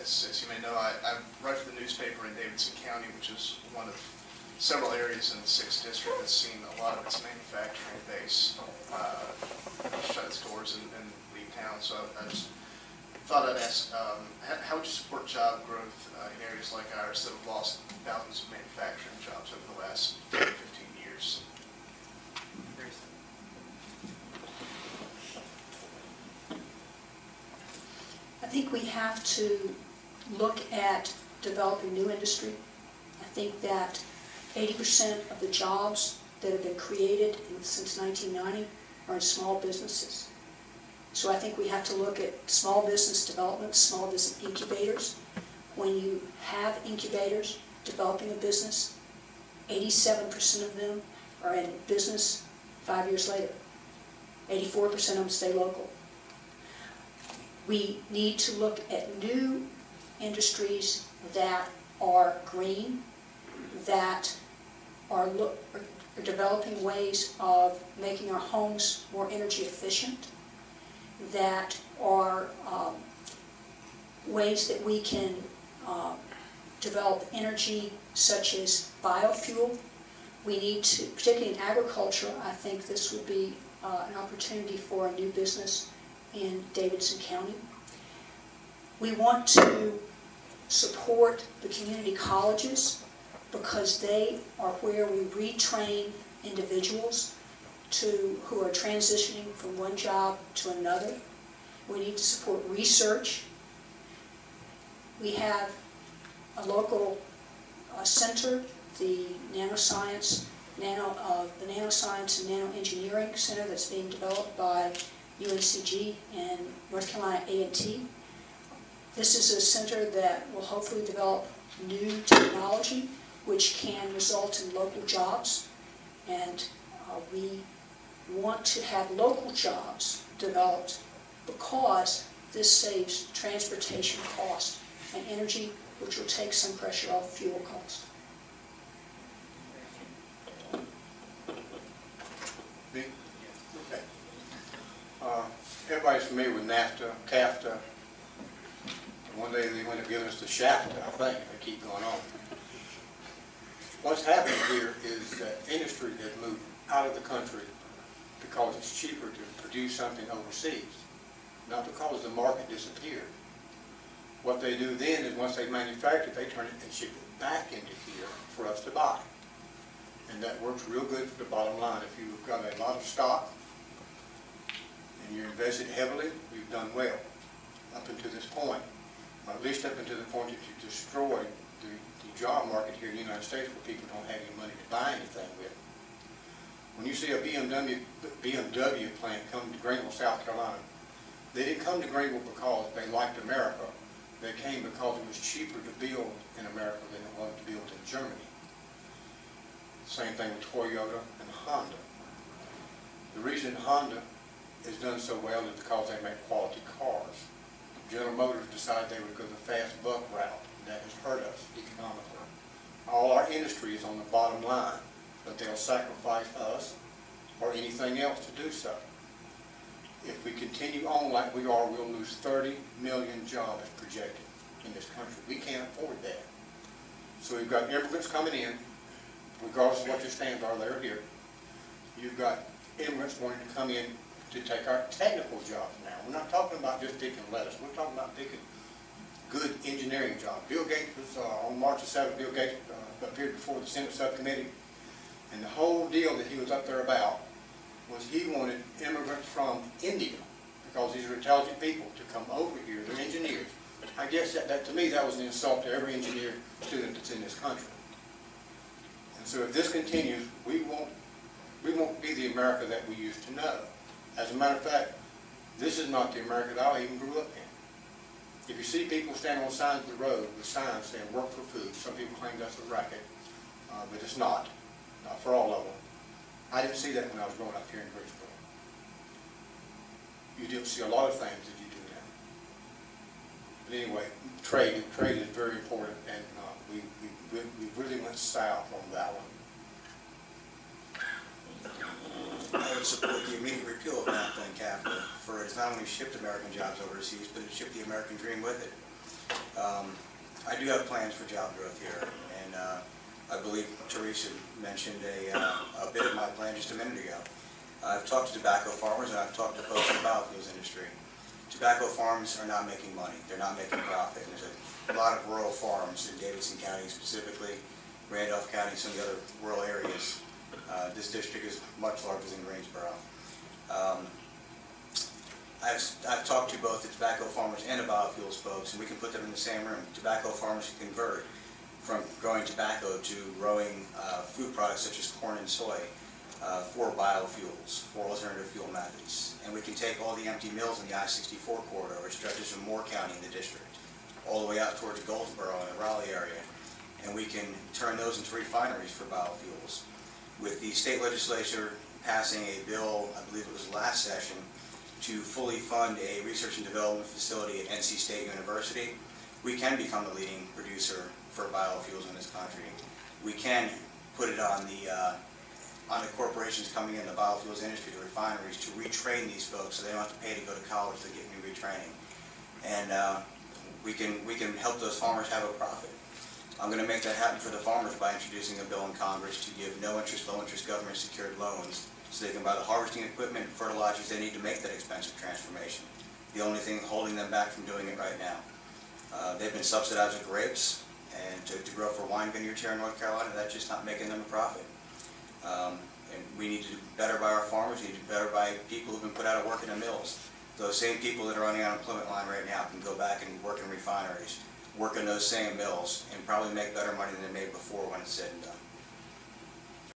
as you may know, I write for the newspaper in Davidson County, which is one of several areas in the 6th District that's seen a lot of its manufacturing base shut its doors and leave town. So I just thought I'd ask, how would you support job growth in areas like ours that have lost thousands of manufacturing jobs over the last 10 to 15 years? I think we have to look at developing new industry. I think that 80% of the jobs that have been created since 1990 are in small businesses. So I think we have to look at small business development, small business incubators. When you have incubators developing a business, 87% of them are in business 5 years later. 84% of them stay local. We need to look at new industries that are green, that are developing ways of making our homes more energy efficient, that are ways that we can develop energy such as biofuel. We need to, particularly in agriculture, I think this would be an opportunity for a new business in Davidson County. We want to support the community colleges because they are where we retrain individuals who are transitioning from one job to another. We need to support research. We have a local center, the Nanoscience and Nanoengineering Center that's being developed by UNCG and North Carolina A&T. This is a center that will hopefully develop new technology which can result in local jobs, and we want to have local jobs developed because this saves transportation costs and energy, which will take some pressure off fuel costs. Me? Okay. Everybody's familiar with NAFTA, CAFTA. One day they want to give us the SHAFTA, I think. They keep going on. What's happening here is that industry has moved out of the country because it's cheaper to produce something overseas, not because the market disappeared. What they do then is once they manufacture it, they turn it and ship it back into here for us to buy. And that works real good for the bottom line. If you've got a lot of stock and you're invested heavily, you've done well up until this point. Or at least up until the point that you destroy the job market here in the United States where people don't have any money to buy anything with. When you see a BMW plant come to Greenville, South Carolina, they didn't come to Greenville because they liked America. They came because it was cheaper to build in America than it was to build in Germany. Same thing with Toyota and Honda. The reason Honda has done so well is because they make quality cars. General Motors decided they would go the fast buck route. That has hurt us economically. All our industry is on the bottom line, but they'll sacrifice us or anything else to do so. If we continue on like we are, we'll lose 30 million jobs projected in this country. We can't afford that. So we've got immigrants coming in, regardless of what your stands are, they're here. You've got immigrants wanting to come in to take our technical jobs now. We're not talking about just picking lettuce. We're talking about picking good engineering jobs. Bill Gates was, on March the 7th, Bill Gates appeared before the Senate subcommittee, and the whole deal that he was up there about was he wanted immigrants from India, because these are intelligent people, to come over here. They're engineers. I guess that to me, that was an insult to every engineer student that's in this country. And so if this continues, we won't be the America that we used to know. As a matter of fact, this is not the America that I even grew up in. If you see people standing on the sides of the road with signs saying work for food, some people claim that's a racket, but it's not for all of them. I didn't see that when I was growing up here in Greensboro. You didn't see a lot of things that you do now. But anyway, trade is very important, and we really went south on that one. I would support the immediate repeal of NAFTA and CAFTA, for it's not only shipped American jobs overseas, but it shipped the American dream with it. I do have plans for job growth here, and I believe Teresa mentioned a bit of my plan just a minute ago. I've talked to tobacco farmers and I've talked to folks in the biofuels industry. Tobacco farms are not making money. They're not making profit. There's a lot of rural farms in Davidson County specifically, Randolph County, some of the other rural areas. This district is much larger than Greensboro. I've talked to both the tobacco farmers and the biofuels folks, and we can put them in the same room. Tobacco farmers can convert from growing tobacco to growing food products such as corn and soy for biofuels, for alternative fuel methods. And we can take all the empty mills in the I-64 corridor, which stretches from Moore County in the district, all the way out towards Goldsboro in the Raleigh area, and we can turn those into refineries for biofuels. With the state legislature passing a bill, I believe it was last session, to fully fund a research and development facility at NC State University, we can become the leading producer for biofuels in this country. We can put it on the corporations coming in the biofuels industry, the refineries, to retrain these folks so they don't have to pay to go to college to get new retraining. And we can help those farmers have a profit. I'm going to make that happen for the farmers by introducing a bill in Congress to give no-interest, low-interest government-secured loans so they can buy the harvesting equipment and fertilizers they need to make that expensive transformation. The only thing holding them back from doing it right now. They've been subsidizing grapes, and to grow for wine vineyards here in North Carolina, that's just not making them a profit. And we need to do better by our farmers, we need to do better by people who've been put out of work in the mills. Those same people that are on the unemployment line right now can go back and work in refineries, work in those same mills, and probably make better money than they made before when it's said and done.